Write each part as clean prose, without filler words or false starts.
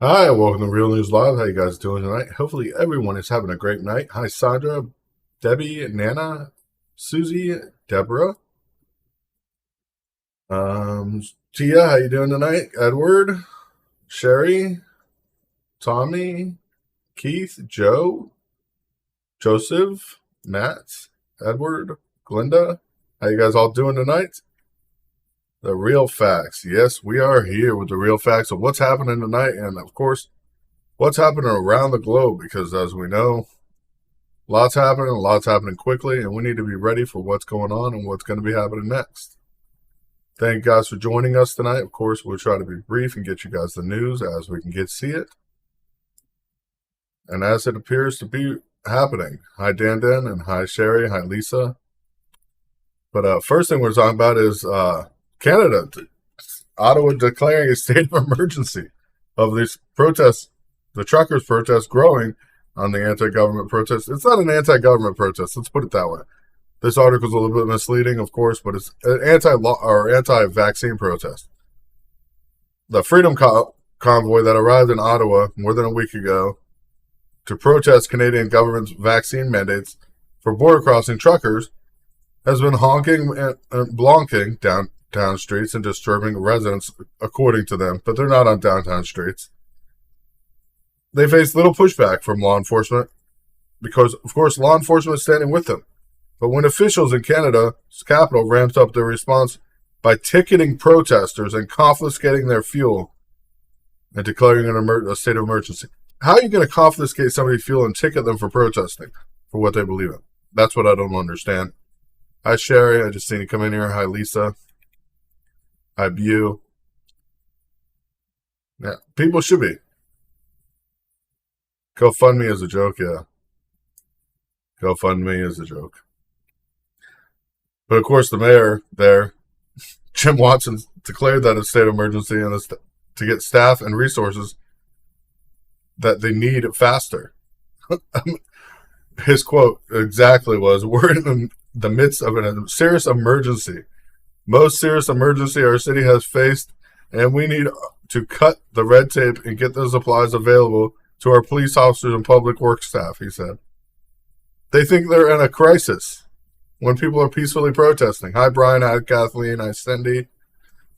Hi, welcome to Real News Live. How you guys doing tonight? Hopefully everyone is having a great night. Hi, Sandra, Debbie, Nana, Susie, Deborah, Tia. How you doing tonight? Edward, Sherry, Tommy, Keith, Joe, Joseph, Matt, Edward, Glinda. How you guys all doing tonight? The real facts. Yes, we are here with the real facts of what's happening tonight, and of course, what's happening around the globe. Because as we know, lots happening quickly, and we need to be ready for what's going on and what's going to be happening next. Thank you guys for joining us tonight. Of course, we'll try to be brief and get you guys the news as we can see it. And as it appears to be happening. Hi, Dan, and hi, Sherry, hi, Lisa. But first thing we're talking about is Canada, Ottawa declaring a state of emergency of these protests, the truckers' protests growing on the anti-government protest. It's not an anti-government protest. Let's put it that way. This article is a little bit misleading, of course, but it's an anti-vaccine protest. The Freedom Convoy that arrived in Ottawa more than a week ago to protest Canadian government's vaccine mandates for border crossing truckers has been honking and blonking downtown streets and disturbing residents, according to them, but they're not on downtown streets. They face little pushback from law enforcement because, of course, law enforcement is standing with them. But when officials in Canada's capital ramped up their response by ticketing protesters and confiscating their fuel and declaring a state of emergency, how are you going to confiscate somebody's fuel and ticket them for protesting for what they believe in? That's what I don't understand. Hi, Sherry. I just seen you come in here. Hi, Lisa. Hi, Bu. Yeah, people should be. GoFundMe is a joke, yeah. GoFundMe is a joke. But of course, the mayor there, Jim Watson, declared that a state of emergency and to get staff and resources that they need faster. His quote exactly was, "We're in the midst of a serious emergency, most serious emergency our city has faced, and we need to cut the red tape and get the supplies available to our police officers and public works staff," he said. They think they're in a crisis when people are peacefully protesting. Hi, Brian. Hi, Kathleen. Hi, Cindy.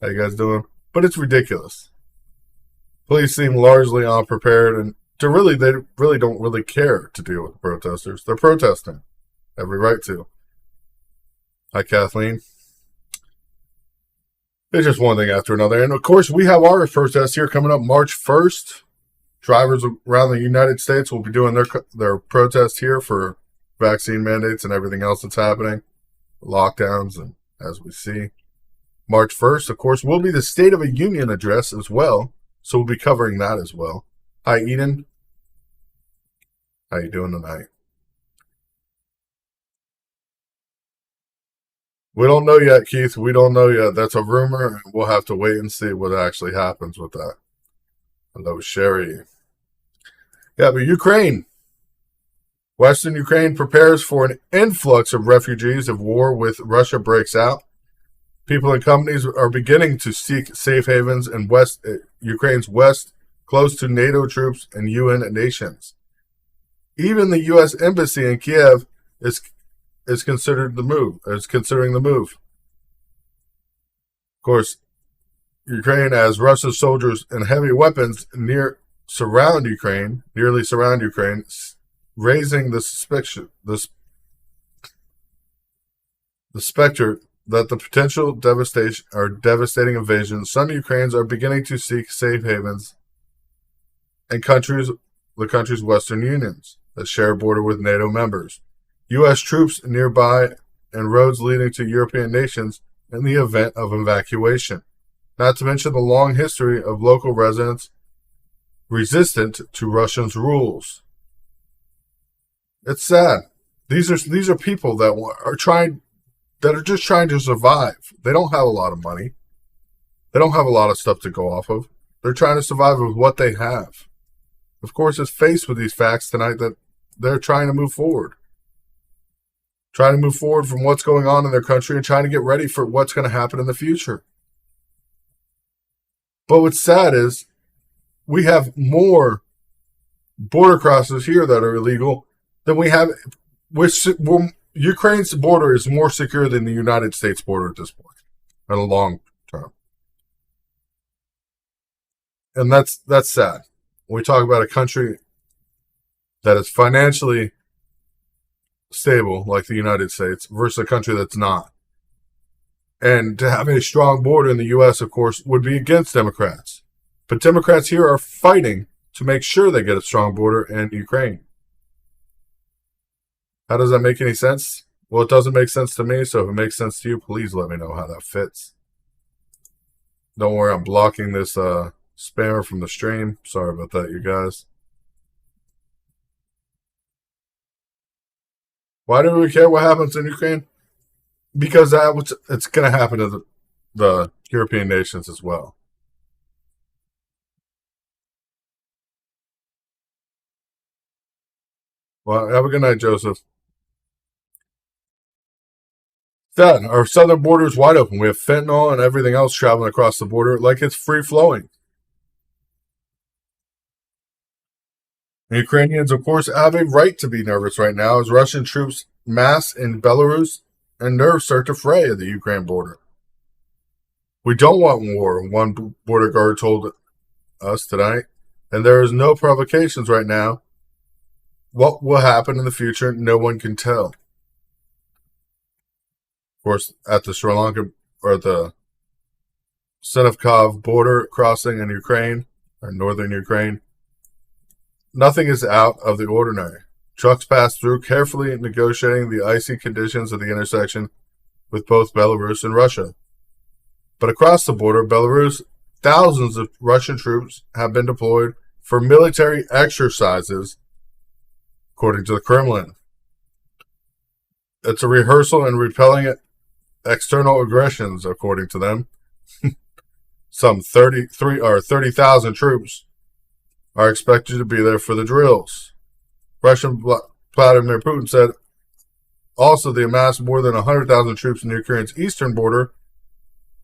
How you guys doing? But it's ridiculous. Police seem largely unprepared, and they really don't really care to deal with the protesters. They're protesting. Every right to. Hi, Kathleen. It's just one thing after another. And of course, we have our protest here coming up March 1st. Drivers around the United States will be doing their protest here for vaccine mandates and everything else that's happening, lockdowns, and as we see. March 1st, of course, will be the State of a Union address as well, so we'll be covering that as well. Hi, Eden. How you doing tonight? We don't know yet, Keith. We don't know yet. That's a rumor, and we'll have to wait and see what actually happens with that. Hello, Sherry. Yeah, but Ukraine. Western Ukraine prepares for an influx of refugees if war with Russia breaks out. People and companies are beginning to seek safe havens in Ukraine's west, close to NATO troops and UN nations. Even the U.S. Embassy in Kiev is considering the move. Of course, Ukraine has Russia's soldiers and heavy weapons nearly surround Ukraine, raising the specter that the potential devastating invasion. Some Ukrainians are beginning to seek safe havens in the country's western unions that share a border with NATO members. U.S. troops nearby and roads leading to European nations in the event of evacuation. Not to mention the long history of local residents resistant to Russia's rules. It's sad. These are people that are just trying to survive. They don't have a lot of money. They don't have a lot of stuff to go off of. They're trying to survive with what they have. Of course, it's faced with these facts tonight that they're trying to move forward. Trying to move forward from what's going on in their country and trying to get ready for what's going to happen in the future. But what's sad is we have more border crosses here that are illegal than we have. Ukraine's border is more secure than the United States border at this point, in the long term. And that's sad. When we talk about a country that is financially stable, like the United States, versus a country that's not. And to have a strong border in the U.S., of course, would be against Democrats. But Democrats here are fighting to make sure they get a strong border in Ukraine. How does that make any sense? Well, it doesn't make sense to me, so if it makes sense to you, please let me know how that fits. Don't worry, I'm blocking this spammer from the stream. Sorry about that, you guys. Why do we care what happens in Ukraine? Because it's going to happen to the European nations as well. Well, have a good night, Joseph. That our southern border is wide open. We have fentanyl and everything else traveling across the border like it's free flowing. The Ukrainians, of course, have a right to be nervous right now as Russian troops mass in Belarus and nerves start to fray at the Ukraine border. We don't want war, one border guard told us tonight, and there is no provocations right now. What will happen in the future, no one can tell. Of course, at the Sri Lanka or the Senevkov border crossing in Ukraine, or northern Ukraine, nothing is out of the ordinary. Trucks pass through, carefully negotiating the icy conditions of the intersection with both Belarus and Russia. But across the border, Belarus, thousands of Russian troops have been deployed for military exercises, according to the Kremlin. It's a rehearsal in repelling external aggressions, according to them. Some 30,000 troops are expected to be there for the drills. Russian Vladimir Putin said also they amassed more than 100,000 troops in Ukraine's eastern border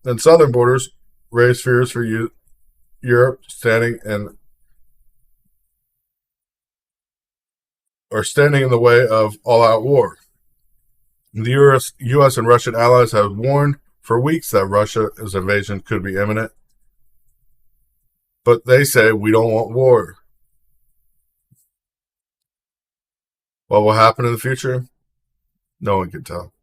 and southern borders, raised fears for Europe standing in the way of all-out war. The U.S. and Russian allies have warned for weeks that Russia's invasion could be imminent. But they say we don't want war. What will happen in the future? No one can tell.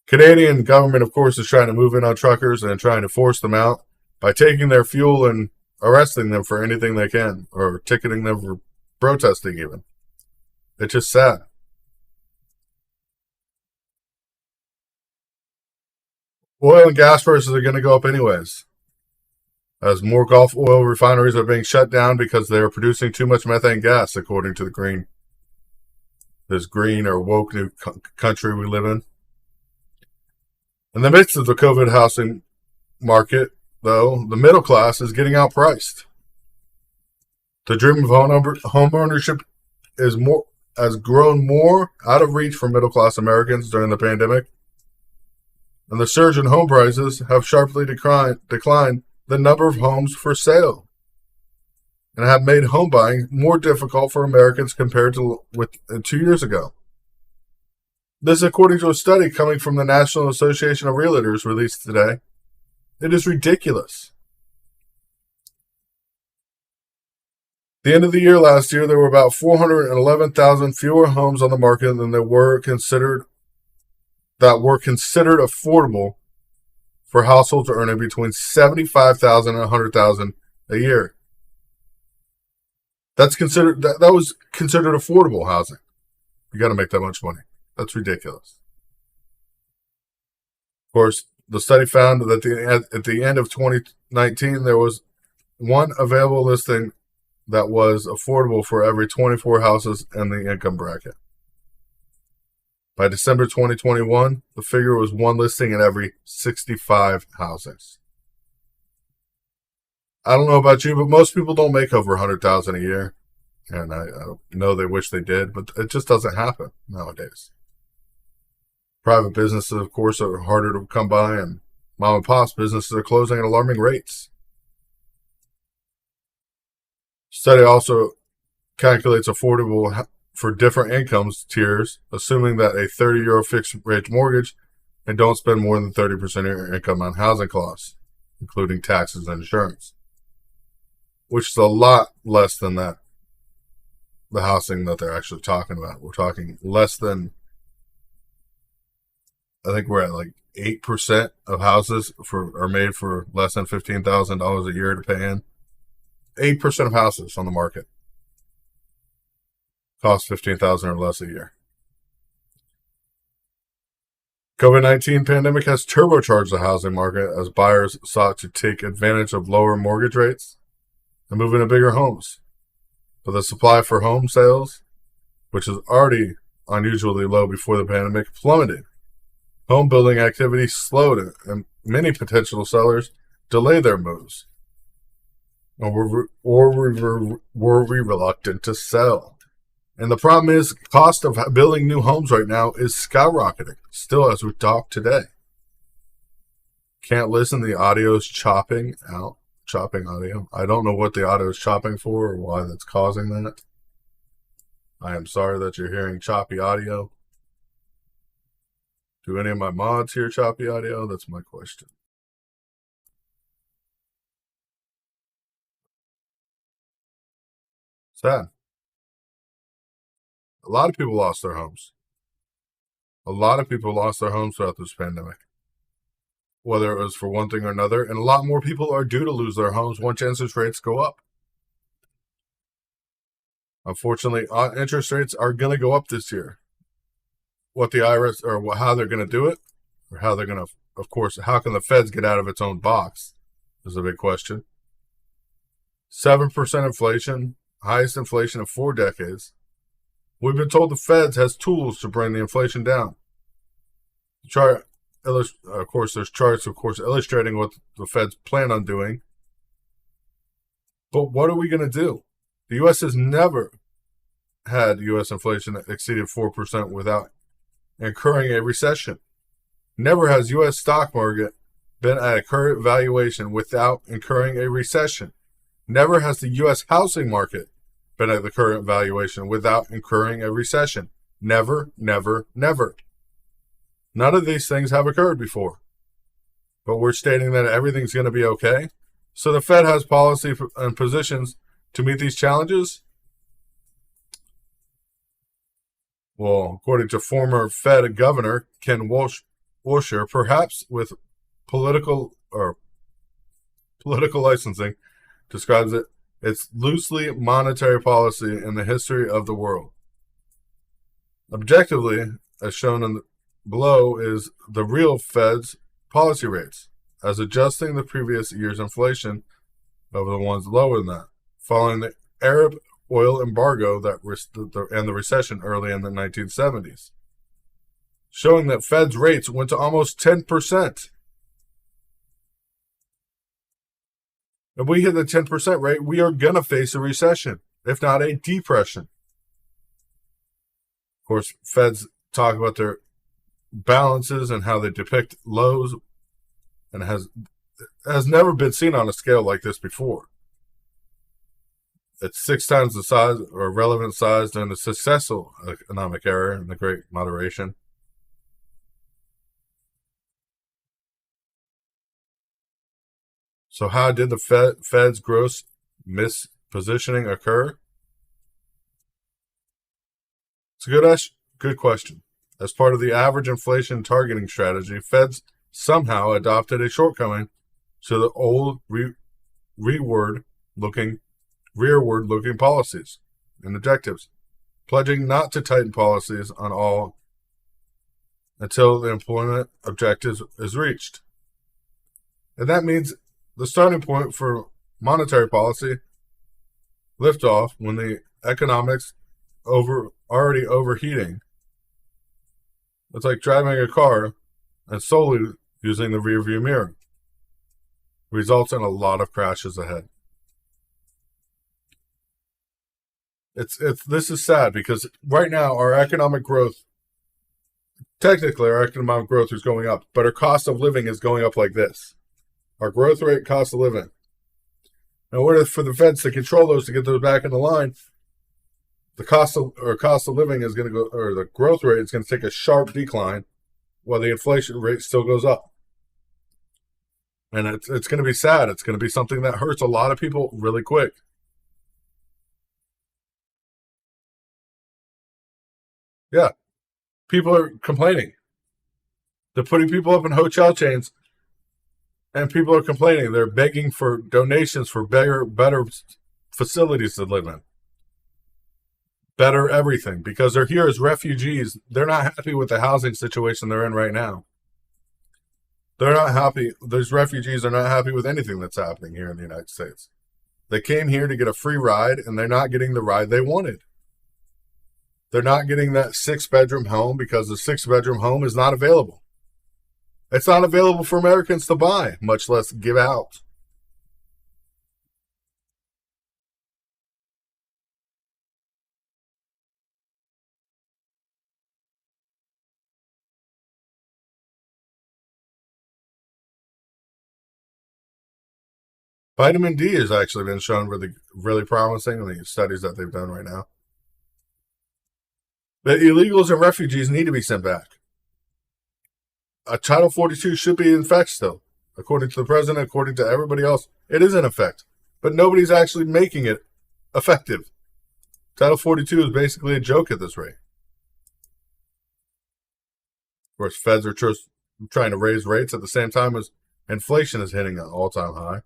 Canadian government, of course, is trying to move in on truckers and trying to force them out by taking their fuel and arresting them for anything they can, or ticketing them for protesting even. It's just sad. Oil and gas prices are going to go up anyways, as more Gulf oil refineries are being shut down because they are producing too much methane gas, according to this green or woke new country we live in. In the midst of the COVID housing market, though, the middle class is getting outpriced. The dream of home ownership has grown more out of reach for middle class Americans during the pandemic, and the surge in home prices have sharply declined the number of homes for sale, and have made home buying more difficult for Americans compared to with 2 years ago. This is according to a study coming from the National Association of Realtors released today. It is ridiculous. At the end of the year last year, there were about 411,000 fewer homes on the market than there were considered affordable for households earning between $75,000 and $100,000 a year. That was considered affordable housing. You got to make that much money. That's ridiculous. Of course, the study found that at the end of 2019, there was one available listing that was affordable for every 24 houses in the income bracket. By December 2021, the figure was one listing in every 65 houses. I don't know about you, but most people don't make over $100,000 a year. And I know they wish they did, but it just doesn't happen nowadays. Private businesses, of course, are harder to come by, and mom and pop's businesses are closing at alarming rates. Study also calculates affordable for different incomes tiers, assuming that a 30-year fixed rate mortgage and don't spend more than 30% of your income on housing costs, including taxes and insurance, which is a lot less than that. The housing that they're actually talking about. We're talking less than, I think we're at like 8% of houses are made for less than $15,000 a year to pay in. 8% of houses on the market cost $15,000 or less a year. COVID-19 pandemic has turbocharged the housing market as buyers sought to take advantage of lower mortgage rates and move into bigger homes. But the supply for home sales, which is already unusually low before the pandemic, plummeted. Home building activity slowed, and many potential sellers delayed their moves, or were reluctant to sell. And the problem is, cost of building new homes right now is skyrocketing, still as we talk today. Can't listen, the audio is chopping audio. I don't know what the audio is chopping for or why that's causing that. I am sorry that you're hearing choppy audio. Do any of my mods hear choppy audio? That's my question. Sad. A lot of people lost their homes. A lot of people lost their homes throughout this pandemic, whether it was for one thing or another, and a lot more people are due to lose their homes once interest rates go up. Unfortunately, interest rates are going to go up this year. What the IRS, or how they're going to do it, or how they're going to, of course, how can the Feds get out of its own box is a big question. 7% inflation, highest inflation of 4 decades. We've been told the Feds has tools to bring the inflation down. Of course, there's charts, illustrating what the Feds plan on doing. But what are we going to do? The U.S. has never had U.S. inflation that exceeded 4% without incurring a recession. Never has U.S. stock market been at a current valuation without incurring a recession. Never has the U.S. housing market been at the current valuation without incurring a recession. Never, never, never. None of these things have occurred before. But we're stating that everything's going to be okay. So the Fed has policy and positions to meet these challenges. Well, according to former Fed Governor Ken Woscher, perhaps with political licensing, describes it, it's loosely monetary policy in the history of the world. Objectively, as shown below, is the real Fed's policy rates, as adjusting the previous year's inflation over the ones lower than that, following the Arab oil embargo and the recession early in the 1970s, showing that Fed's rates went to almost 10%. If we hit the 10% rate, we are going to face a recession, if not a depression. Of course, Feds talk about their balances and how they depict lows, and has never been seen on a scale like this before. It's 6 times the size or relevant size during the successful economic era and the Great Moderation. So how did the Fed's gross mispositioning occur? It's a good question. As part of the average inflation targeting strategy, Feds somehow adopted a shortcoming to the old rearward-looking policies and objectives, pledging not to tighten policies on all until the employment objectives is reached. And that means the starting point for monetary policy liftoff when the economics already overheating. It's like driving a car and solely using the rearview mirror. Results in a lot of crashes ahead. This is sad because right now our economic growth, technically our economic growth is going up, but our cost of living is going up like this. Our growth rate, cost of living. In order for the feds to control those to get those back in the line, the cost of living is going to go, or the growth rate is going to take a sharp decline, while the inflation rate still goes up. And it's going to be sad. It's going to be something that hurts a lot of people really quick. Yeah, people are complaining. They're putting people up in hotel chains, and people are complaining. They're begging for donations for better facilities to live in, better everything, because they're here as refugees. They're not happy with the housing situation they're in right now. They're not happy. Those refugees are not happy with anything that's happening here in the United States. They came here to get a free ride, and they're not getting the ride they wanted. They're not getting that 6-bedroom home because the 6-bedroom home is not available. It's not available for Americans to buy, much less give out. Vitamin D has actually been shown really promising in the studies that they've done right now. The illegals and refugees need to be sent back. A Title 42 should be in effect still. According to the president, according to everybody else, it is in effect. But nobody's actually making it effective. Title 42 is basically a joke at this rate. Of course, feds are trying to raise rates at the same time as inflation is hitting an all-time high.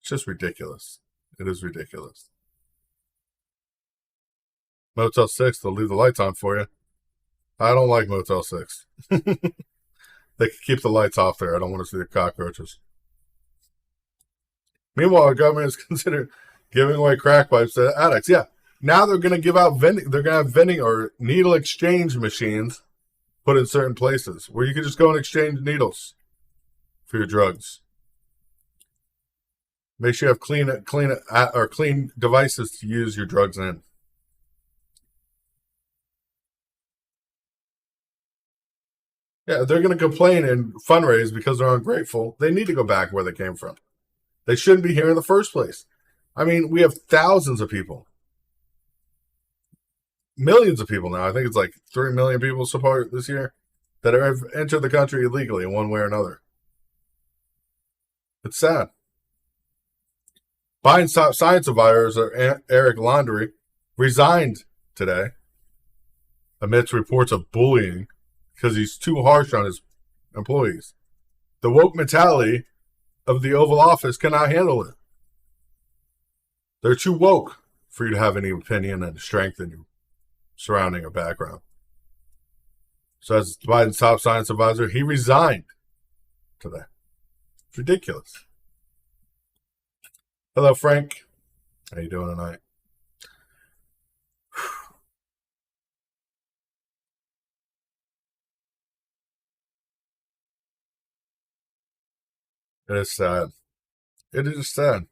It's just ridiculous. It is ridiculous. Motel 6, they'll leave the lights on for you. I don't like Motel 6. They can keep the lights off there. I don't want to see the cockroaches. Meanwhile, our government is considering giving away crack pipes to addicts. Yeah. Now they're going to give out vending. They're going to have vending or needle exchange machines put in certain places where you can just go and exchange needles for your drugs. Make sure you have clean devices to use your drugs in. Yeah, they're going to complain and fundraise because they're ungrateful. They need to go back where they came from. They shouldn't be here in the first place. I mean, we have thousands of people. Millions of people now. I think it's like 3 million people so far this year that have entered the country illegally in one way or another. It's sad. Biden science advisor Eric Landry resigned today amidst reports of bullying because he's too harsh on his employees. The woke mentality of the Oval Office cannot handle it. They're too woke for you to have any opinion and strength in your surrounding or background. So as Biden's top science advisor, he resigned today. It's ridiculous. Hello, Frank. How you doing tonight? It is sad. It is sad.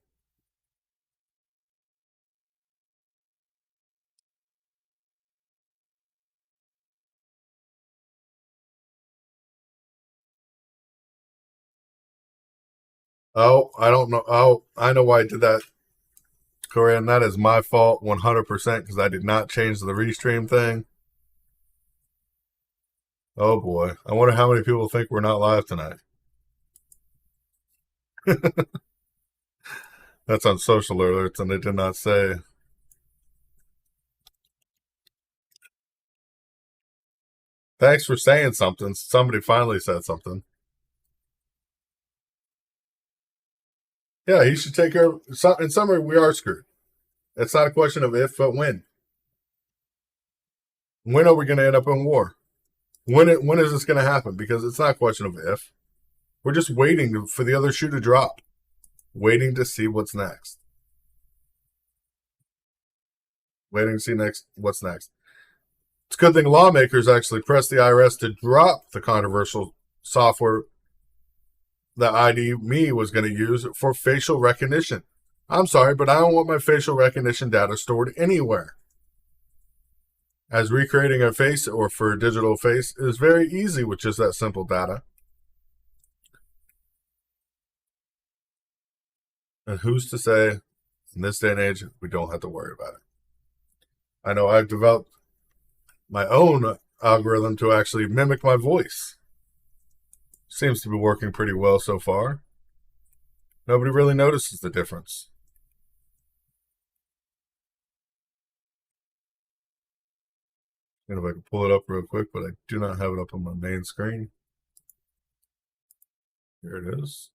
Oh, I don't know. Oh, I know why I did that, Corinne. That is my fault 100% because I did not change the restream thing. Oh boy. I wonder how many people think we're not live tonight. That's on social alerts and they did not say. Thanks for saying something. Somebody finally said something. Yeah, he should take care of. In summary, we are screwed. It's not a question of if, but when. When are we going to end up in war? When is this going to happen? Because it's not a question of if. We're just waiting for the other shoe to drop. Waiting to see what's next. Waiting to see what's next. It's a good thing lawmakers actually pressed the IRS to drop the controversial software that ID.me was going to use for facial recognition. I'm sorry, but I don't want my facial recognition data stored anywhere. As recreating a face or for a digital face is very easy with just that simple data. And who's to say in this day and age we don't have to worry about it? I know I've developed my own algorithm to actually mimic my voice. Seems to be working pretty well so far. Nobody really notices the difference. And if I can pull it up real quick, but I do not have it up on my main screen. Here it is.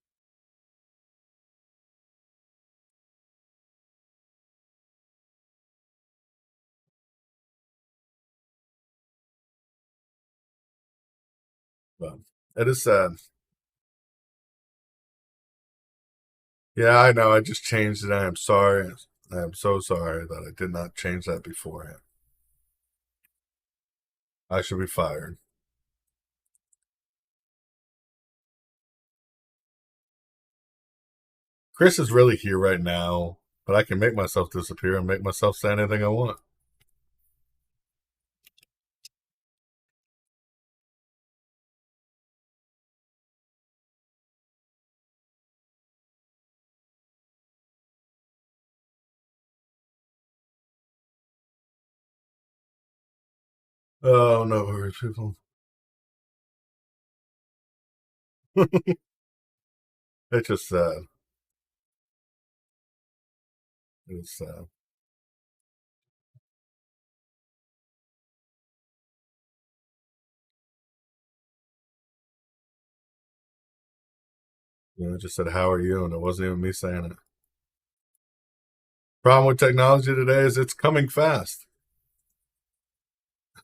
But it is sad. Yeah, I know. I just changed it. I am sorry. I am so sorry that I did not change that beforehand. I should be fired. Chris is really here right now, but I can make myself disappear and make myself say anything I want. Oh, no worries, people. It's just sad. It's sad. You know, it just said, "How are you?" and it wasn't even me saying it. Problem with technology today is it's coming fast.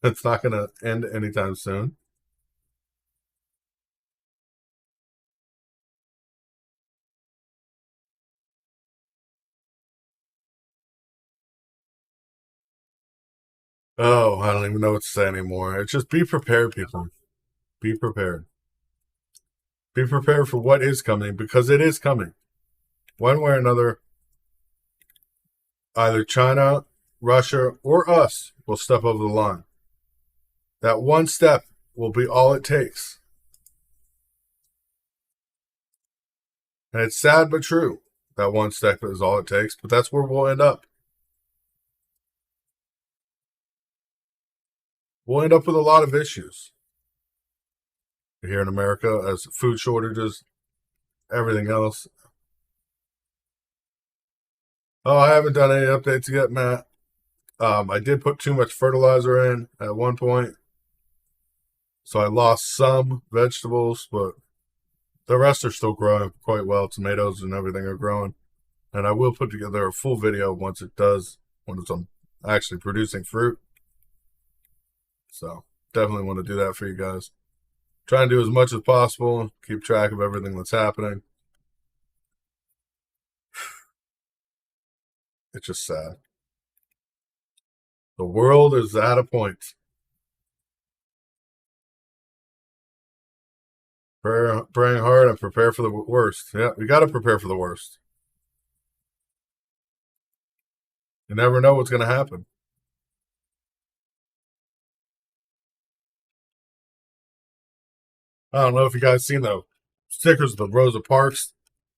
It's not going to end anytime soon. Oh, I don't even know what to say anymore. It's just be prepared, people. Be prepared. Be prepared for what is coming because it is coming. One way or another, either China, Russia, or us will step over the line. That one step will be all it takes. And it's sad but true. That one step is all it takes, but that's where we'll end up. We'll end up with a lot of issues here in America as food shortages, everything else. Oh, I haven't done any updates yet, Matt. I did put too much fertilizer in at one point, so I lost some vegetables, but the rest are still growing quite well. Tomatoes and everything are growing. And I will put together a full video once it does, once I'm actually producing fruit. So definitely want to do that for you guys. Try and do as much as possible, keep track of everything that's happening. It's just sad. The world is at a point. Praying hard and prepare for the worst. Yeah, we got to prepare for the worst. You never know what's going to happen. I don't know if you guys seen the stickers of the Rosa Parks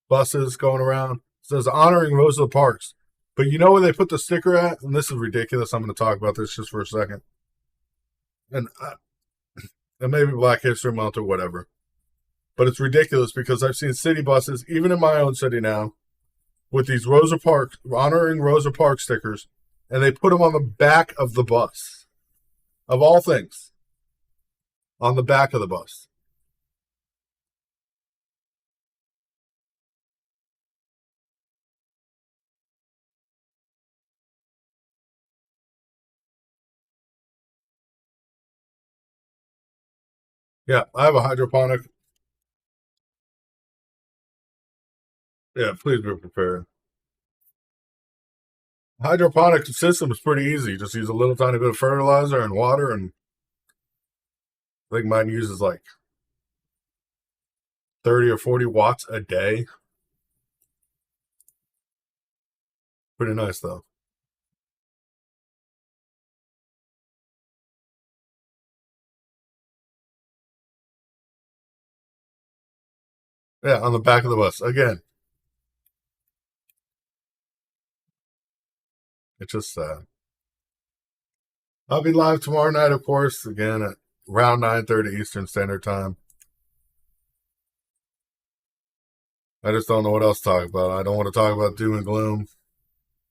buses going around. It says honoring Rosa Parks. But you know where they put the sticker at? And this is ridiculous. I'm going to talk about this just for a second. And, and maybe Black History Month or whatever. But it's ridiculous because I've seen city buses, even in my own city now, with these Rosa Parks, honoring Rosa Parks stickers, and they put them on the back of the bus. Of all things, on the back of the bus. Yeah, I have a hydroponic. Yeah, please be prepared. Hydroponic system is pretty easy. Just use a little tiny bit of fertilizer and water, and I think mine uses like 30 or 40 watts a day. Pretty nice though. Yeah, on the back of the bus. Again, It's just sad. I'll be live tomorrow night, of course, again at around 9:30 Eastern Standard Time. I just don't know what else to talk about. I don't want to talk about doom and gloom.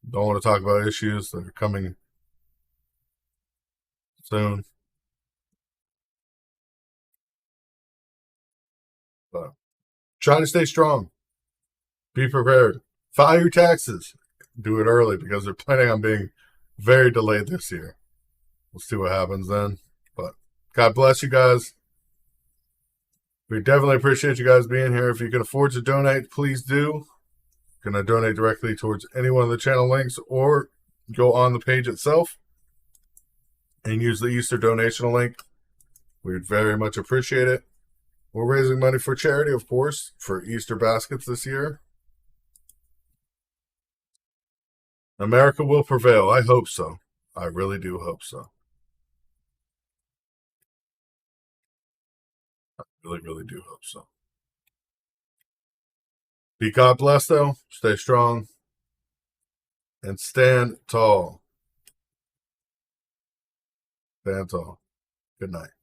Don't want to talk about issues that are coming soon. But try to stay strong. Be prepared. File your taxes. Do it early because they're planning on being very delayed this year. We'll see what happens then. But God bless you guys. We definitely appreciate you guys being here. If you can afford to donate, please do. You're going to donate directly towards any one of the channel links or go on the page itself and use the Easter donation link. We'd very much appreciate it. We're raising money for charity, of course, for Easter baskets this year. America will prevail. I hope so. I really do hope so. I really, really do hope so. Be God bless, though. Stay strong. And stand tall. Stand tall. Good night.